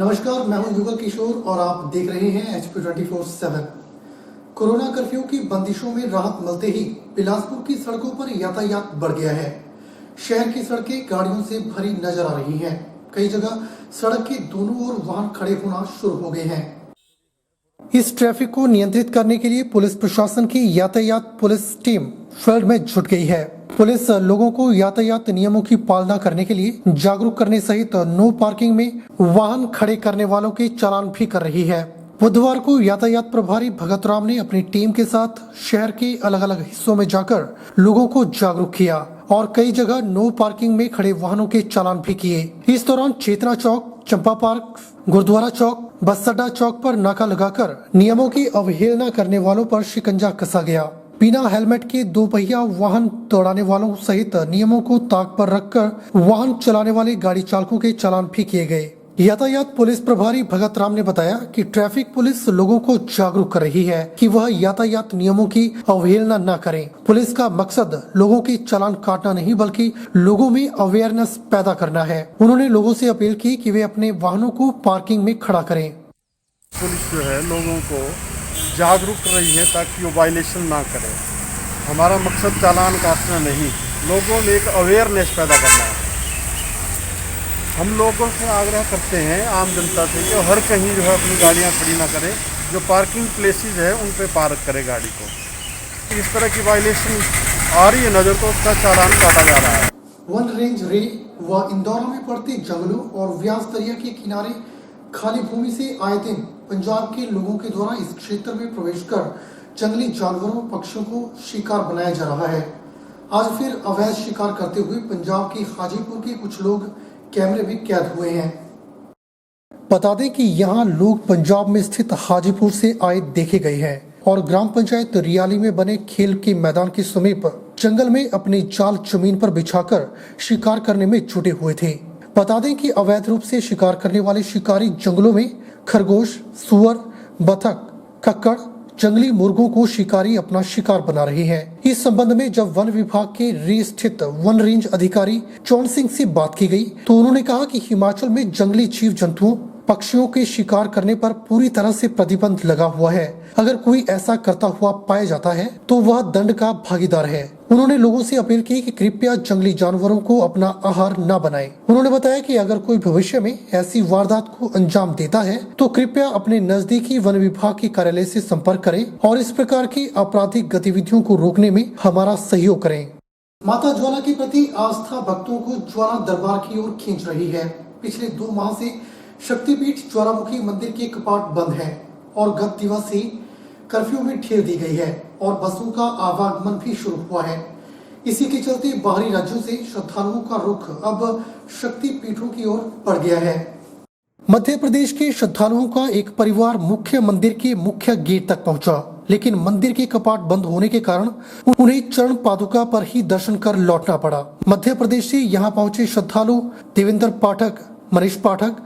नमस्कार, मैं हूं युगल किशोर और आप देख रहे हैं HP 24/7। कोरोना कर्फ्यू की बंदिशों में राहत मिलते ही बिलासपुर की सड़कों पर यातायात बढ़ गया है। शहर की सड़कें गाड़ियों से भरी नजर आ रही हैं। कई जगह सड़क के दोनों ओर वाहन खड़े होना शुरू हो गए हैं। इस ट्रैफिक को नियंत्रित करने के लिए पुलिस प्रशासन की यातायात पुलिस टीम फील्ड में जुट गई है। पुलिस लोगों को यातायात नियमों की पालना करने के लिए जागरूक करने सहित नो पार्किंग में वाहन खड़े करने वालों के चालान भी कर रही है। बुधवार को यातायात प्रभारी भगत राम ने अपनी टीम के साथ शहर के अलग अलग हिस्सों में जाकर लोगों को जागरूक किया और कई जगह नो पार्किंग में खड़े वाहनों के चालान भी किए। इस दौरान चेतना चौक, चंपा पार्क, गुरुद्वारा चौक, बस अड्डा चौक पर नाका लगाकर नियमों की अवहेलना करने वालों पर शिकंजा कसा गया। बिना हेलमेट के दो पहिया वाहन दौड़ाने वालों सहित नियमों को ताक पर रखकर वाहन चलाने वाले गाड़ी चालकों के चालान भी किए गए। यातायात पुलिस प्रभारी भगत राम ने बताया कि ट्रैफिक पुलिस लोगों को जागरूक कर रही है कि वह यातायात नियमों की अवहेलना न करें। पुलिस का मकसद लोगों के चालान काटना नहीं बल्कि लोगों में अवेयरनेस पैदा करना है। उन्होंने लोगों से अपील की कि वे अपने वाहनों को पार्किंग में खड़ा करें। पुलिस जो है लोगों को जागरूक कर रही है ताकि वो वायलेशन ना करें। हमारा मकसद चालान काटना नहीं, लोगों में एक अवेयरनेस पैदा करना है। हम लोगों से आग्रह करते हैं आम जनता से कि हर कहीं जो है अपनी गाड़ियां खड़ी ना करें, जो पार्किंग प्लेसेस है उन पे पार्क करें गाड़ी को। इस तरह की वायलेशन आ रही है नज़र तो उसका चालान काटा जा रहा है। वन रेंज रे व इंदौर में पड़ते जंगलों और व्यास दरिया के किनारे खाली भूमि से आए दिन पंजाब के लोगों के द्वारा इस क्षेत्र में प्रवेश कर जंगली जानवरों, पक्षियों को शिकार बनाया जा रहा है। आज फिर अवैध शिकार करते हुए पंजाब के हाजीपुर के कुछ लोग कैमरे में कैद हुए हैं। बता दें कि यहाँ लोग पंजाब में स्थित हाजीपुर से आए देखे गए हैं और ग्राम पंचायत रियाली में बने खेल के मैदान के समीप जंगल में अपने जाल जमीन पर बिछाकर शिकार करने में जुटे हुए थे। बता दें कि अवैध रूप से शिकार करने वाले शिकारी जंगलों में खरगोश, सुअर, बतख, कक्कड़, जंगली मुर्गों को शिकारी अपना शिकार बना रहे हैं। इस संबंध में जब वन विभाग के री स्थित वन रेंज अधिकारी चौन सिंह से बात की गई तो उन्होंने कहा कि हिमाचल में जंगली जीव जंतुओं, पक्षियों के शिकार करने पर पूरी तरह से प्रतिबंध लगा हुआ है। अगर कोई ऐसा करता हुआ पाया जाता है तो वह दंड का भागीदार है। उन्होंने लोगों से अपील की कि कृपया जंगली जानवरों को अपना आहार न बनाएं। उन्होंने बताया कि अगर कोई भविष्य में ऐसी वारदात को अंजाम देता है तो कृपया अपने नजदीकी वन विभाग के कार्यालय से संपर्क करें और इस प्रकार की आपराधिक गतिविधियों को रोकने में हमारा सहयोग करें। माता ज्वाला के प्रति आस्था भक्तों को ज्वाला दरबार की ओर खींच रही है। पिछले 2 माह से शक्तिपीठ ज्वालामुखी मंदिर के कपाट बंद है और गत दिवस से कर्फ्यू में ढील दी गई है और बसों का आवागमन भी शुरू हुआ है। इसी के चलते बाहरी राज्यों से श्रद्धालुओं का रुख अब शक्तिपीठों की ओर बढ़ गया है। मध्य प्रदेश के श्रद्धालुओं का एक परिवार मुख्य मंदिर के मुख्य गेट तक पहुंचा, लेकिन मंदिर के कपाट बंद होने के कारण उन्हें चरण पादुका पर ही दर्शन कर लौटना पड़ा। मध्य प्रदेश से यहाँ पहुंचे श्रद्धालु देवेंद्र पाठक, मनीष पाठक,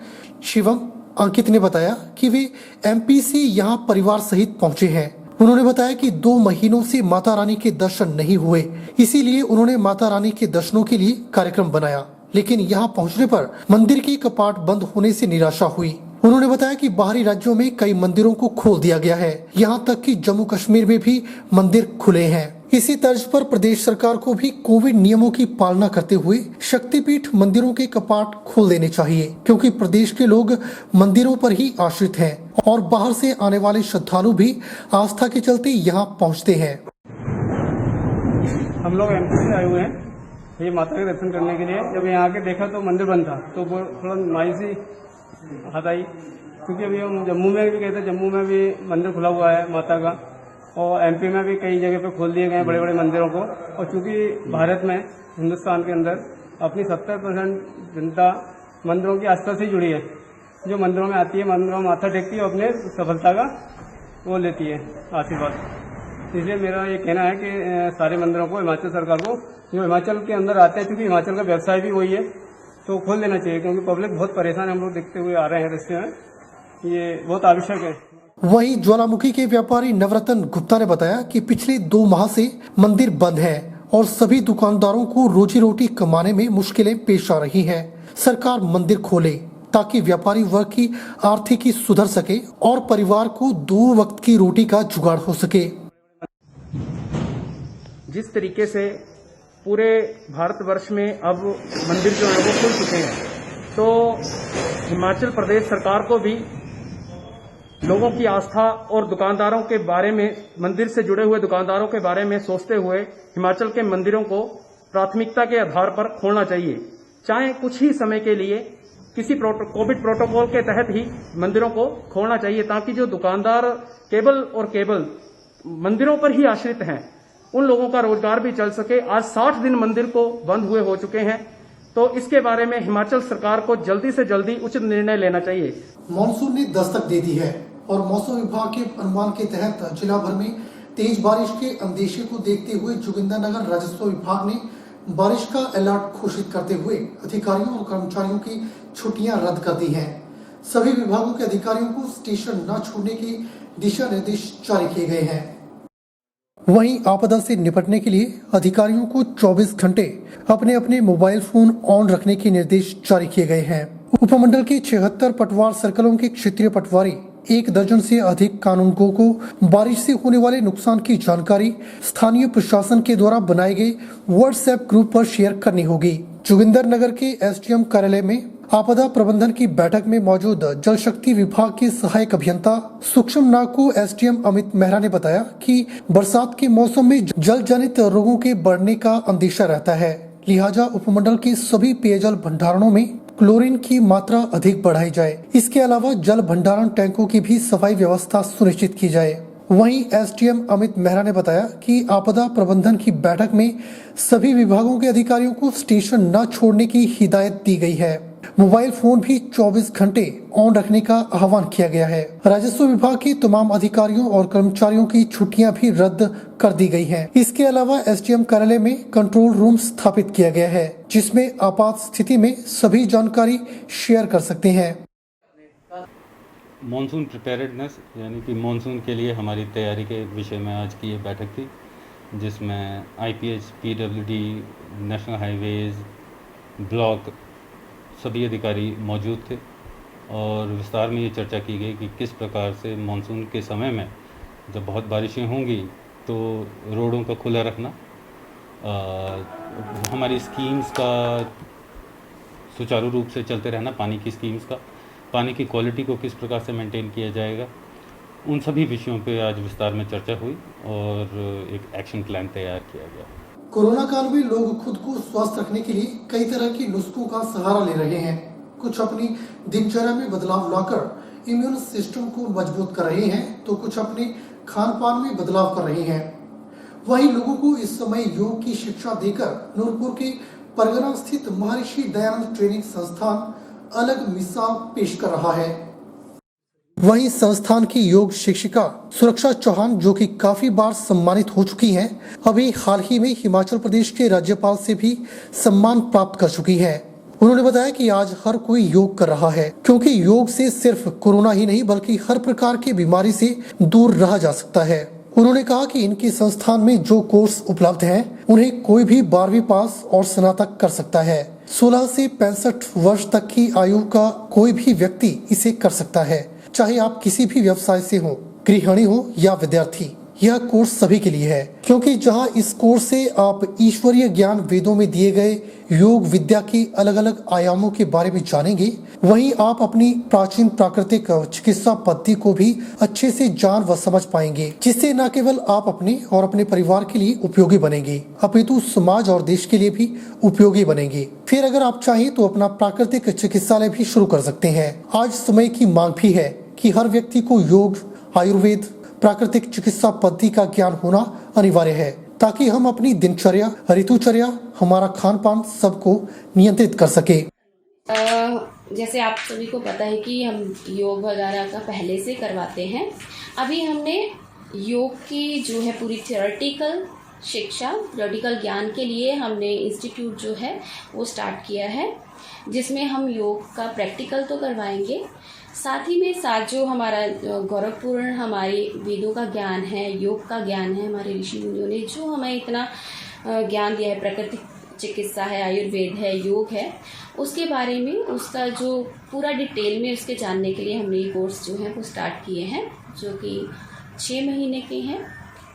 शिवम अंकित ने बताया कि वे MP से यहाँ परिवार सहित पहुँचे हैं। उन्होंने बताया कि 2 महीनों से माता रानी के दर्शन नहीं हुए, इसीलिए उन्होंने माता रानी के दर्शनों के लिए कार्यक्रम बनाया, लेकिन यहाँ पहुँचने पर मंदिर के कपाट बंद होने से निराशा हुई। उन्होंने बताया कि बाहरी राज्यों में कई मंदिरों को खोल दिया गया है, यहाँ तक कि जम्मू कश्मीर में भी मंदिर खुले हैं। इसी तर्ज पर प्रदेश सरकार को भी कोविड नियमों की पालना करते हुए शक्तिपीठ मंदिरों के कपाट खोल देने चाहिए, क्योंकि प्रदेश के लोग मंदिरों पर ही आश्रित हैं और बाहर से आने वाले श्रद्धालु भी आस्था के चलते यहाँ पहुँचते हैं। हम लोग MP से आए हुए हैं ये माता के दर्शन करने के लिए। जब यहाँ आके देखा तो मंदिर बंद था तो वो थोड़ा मायूसी सी हाथ आई, क्योंकि अभी हम जम्मू में भी गए थे, जम्मू में भी मंदिर खुला हुआ है माता का और MP में भी कई जगह पे खोल दिए गए हैं बड़े बड़े मंदिरों को। और चूंकि भारत में, हिंदुस्तान के अंदर अपनी 70% जनता मंदिरों की आस्था से जुड़ी है, जो मंदिरों में आती है, मंदिरों में माथा टेकती है, अपने सफलता का वो लेती है आशीर्वाद। इसलिए मेरा ये कहना है कि सारे मंदिरों को, हिमाचल सरकार को, जो हिमाचल के अंदर आते हैं, चूँकि हिमाचल का व्यवसाय भी वही है, तो खोल देना चाहिए, क्योंकि पब्लिक बहुत परेशान है, हम लोग देखते हुए आ रहे हैं रास्ते में, ये बहुत आवश्यक है। वहीं ज्वालामुखी के व्यापारी नवरत्न गुप्ता ने बताया कि पिछले 2 माह से मंदिर बंद है और सभी दुकानदारों को रोजी रोटी कमाने में मुश्किलें पेश आ रही हैं। सरकार मंदिर खोले ताकि व्यापारी वर्ग की आर्थिकी सुधर सके और परिवार को 2 वक्त की रोटी का जुगाड़ हो सके। जिस तरीके से पूरे भारतवर्ष में अब मंदिर जो है वो खुल चुके हैं, तो हिमाचल प्रदेश सरकार को भी लोगों की आस्था और दुकानदारों के बारे में, मंदिर से जुड़े हुए दुकानदारों के बारे में सोचते हुए हिमाचल के मंदिरों को प्राथमिकता के आधार पर खोलना चाहिए, चाहे कुछ ही समय के लिए, किसी कोविड प्रोटोकॉल के तहत ही मंदिरों को खोलना चाहिए, ताकि जो दुकानदार केवल मंदिरों पर ही आश्रित हैं उन लोगों का रोजगार भी चल सके। आज 60 दिन मंदिर को बंद हुए हो चुके हैं, तो इसके बारे में हिमाचल सरकार को जल्दी से जल्दी उचित निर्णय लेना चाहिए। मॉनसून ने दस्तक दे दी है और मौसम विभाग के अनुमान के तहत जिला भर में तेज बारिश के अंदेशे को देखते हुए जोगिंदरनगर राजस्व विभाग ने बारिश का अलर्ट घोषित करते हुए अधिकारियों और कर्मचारियों की छुट्टियां रद्द कर दी हैं। सभी विभागों के अधिकारियों को स्टेशन न छोड़ने के दिशा निर्देश जारी किए गए हैं। वहीं आपदा से निपटने के लिए अधिकारियों को 24 घंटे अपने अपने मोबाइल फोन ऑन रखने के निर्देश जारी किए गए हैं। उपमंडल के 76 पटवार सर्कलों के क्षेत्रीय पटवारी 1 दर्जन से अधिक कानूनगो को बारिश से होने वाले नुकसान की जानकारी स्थानीय प्रशासन के द्वारा बनाए गए व्हाट्सएप ग्रुप पर शेयर करनी होगी। जोगिंदरनगर के एसडीएम कार्यालय में आपदा प्रबंधन की बैठक में मौजूद जल शक्ति विभाग के सहायक अभियंता सूक्ष्म नाग को एसडीएम अमित मेहरा ने बताया कि बरसात के मौसम में जल जनित रोगों के बढ़ने का अंदेशा रहता है, लिहाजा उपमंडल के सभी पेयजल भंडारणों में क्लोरीन की मात्रा अधिक बढ़ाई जाए। इसके अलावा जल भंडारण टैंकों की भी सफाई व्यवस्था सुनिश्चित की जाए। वहीं एसडीएम अमित मेहरा ने बताया कि आपदा प्रबंधन की बैठक में सभी विभागों के अधिकारियों को स्टेशन न छोड़ने की हिदायत दी गई है। मोबाइल फोन भी 24 घंटे ऑन रखने का आह्वान किया गया है। राजस्व विभाग के तमाम अधिकारियों और कर्मचारियों की छुट्टियां भी रद्द कर दी गई हैं। इसके अलावा एसडीएम कार्यालय में कंट्रोल रूम स्थापित किया गया है, जिसमें आपात स्थिति में सभी जानकारी शेयर कर सकते हैं। मॉनसून प्रिपेयर्डनेस यानी कि मॉनसून के लिए हमारी तैयारी के विषय में आज की ये बैठक थी, जिसमें IPH, PWD, national highways, block सभी अधिकारी मौजूद थे और विस्तार में ये चर्चा की गई कि किस प्रकार से मॉनसून के समय में जब बहुत बारिशें होंगी तो रोडों का खुला रखना, हमारी स्कीम्स का सुचारू रूप से चलते रहना, पानी की स्कीम्स का, पानी की क्वालिटी को किस प्रकार से मेंटेन किया जाएगा, उन सभी विषयों पे आज विस्तार में चर्चा हुई और एक एक्शन प्लान तैयार किया गया। कोरोना काल में लोग खुद को स्वस्थ रखने के लिए कई तरह के नुस्खों का सहारा ले रहे हैं। कुछ अपनी दिनचर्या में बदलाव लाकर इम्यून सिस्टम को मजबूत कर रहे हैं, तो कुछ अपने खान पान में बदलाव कर रहे हैं। वहीं लोगों को इस समय योग की शिक्षा देकर नूरपुर के परगना स्थित महर्षि दयानंद ट्रेनिंग संस्थान अलग मिसाल पेश कर रहा है। वहीं संस्थान की योग शिक्षिका सुरक्षा चौहान, जो कि काफी बार सम्मानित हो चुकी हैं, अभी हाल ही में हिमाचल प्रदेश के राज्यपाल से भी सम्मान प्राप्त कर चुकी हैं। उन्होंने बताया कि आज हर कोई योग कर रहा है, क्योंकि योग से सिर्फ कोरोना ही नहीं बल्कि हर प्रकार की बीमारी से दूर रहा जा सकता है। उन्होंने कहा कि इनके संस्थान में जो कोर्स उपलब्ध हैं, उन्हें कोई भी 12वीं पास और स्नातक कर सकता है। 16 से 65 वर्ष तक की आयु का कोई भी व्यक्ति इसे कर सकता है, चाहे आप किसी भी व्यवसाय से हो, गृहिणी हो या विद्यार्थी। यह कोर्स सभी के लिए है, क्योंकि जहां इस कोर्स से आप ईश्वरीय ज्ञान, वेदों में दिए गए योग विद्या की अलग अलग आयामों के बारे में जानेंगे, वहीं आप अपनी प्राचीन प्राकृतिक चिकित्सा पद्धति को भी अच्छे से जान व समझ पाएंगे, जिससे न केवल आप अपने और अपने परिवार के लिए उपयोगी बनेंगे, अपितु समाज और देश के लिए भी उपयोगी बनेंगे। फिर अगर आप चाहें तो अपना प्राकृतिक चिकित्सालय भी शुरू कर सकते हैं। आज समय की मांग भी है कि हर व्यक्ति को योग, आयुर्वेद, प्राकृतिक चिकित्सा पद्धति का ज्ञान होना अनिवार्य है, ताकि हम अपनी दिनचर्या, ऋतुचर्या, हमारा खान पान सबको नियंत्रित कर सके। जैसे आप सभी को पता है कि हम योग वगैरह का पहले से करवाते हैं। अभी हमने योग की जो है पूरी थियोरेटिकल शिक्षा, थियोरेटिकल ज्ञान के लिए हमने इंस्टीट्यूट जो है वो स्टार्ट किया है, जिसमें हम योग का प्रैक्टिकल तो करवाएंगे, साथ ही में साथ जो हमारा गौरवपूर्ण हमारे वेदों का ज्ञान है, योग का ज्ञान है, हमारे ऋषि मुनियों ने जो हमें इतना ज्ञान दिया है, प्राकृतिक चिकित्सा है, आयुर्वेद है, योग है, उसके बारे में उसका जो पूरा डिटेल में उसके जानने के लिए हमने ये कोर्स जो है वो स्टार्ट किए हैं, जो कि 6 महीने के हैं,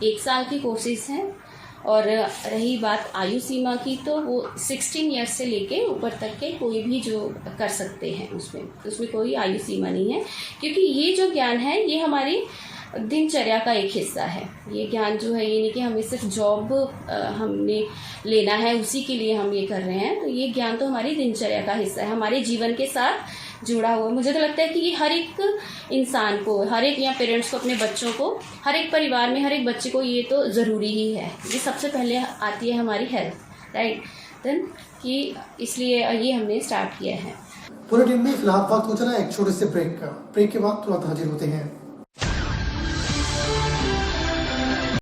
1 साल के कोर्सेज हैं। और रही बात आयु सीमा की, तो वो 16 ईयर्स से लेके ऊपर तक के कोई भी जो कर सकते हैं, उसमें कोई आयु सीमा नहीं है, क्योंकि ये जो ज्ञान है ये हमारी दिनचर्या का एक हिस्सा है। ये ज्ञान जो है ये नहीं कि हमें सिर्फ जॉब हमने लेना है उसी के लिए हम ये कर रहे हैं, तो ये ज्ञान तो हमारी दिनचर्या का हिस्सा है, हमारे जीवन के साथ जुड़ा हुआ। मुझे तो लगता है कि ये हर एक इंसान को, हर एक या पेरेंट्स को, अपने बच्चों को, हर एक परिवार में हर एक बच्चे को ये तो ज़रूरी ही है। ये सबसे पहले आती है हमारी हेल्थ, राइट, देन कि इसलिए ये हमने स्टार्ट किया है। बुलेटिन में फिलहाल वक्त हो चला एक छोटे से ब्रेक का। ब्रेक के बाद तुरंत हाजिर होते हैं।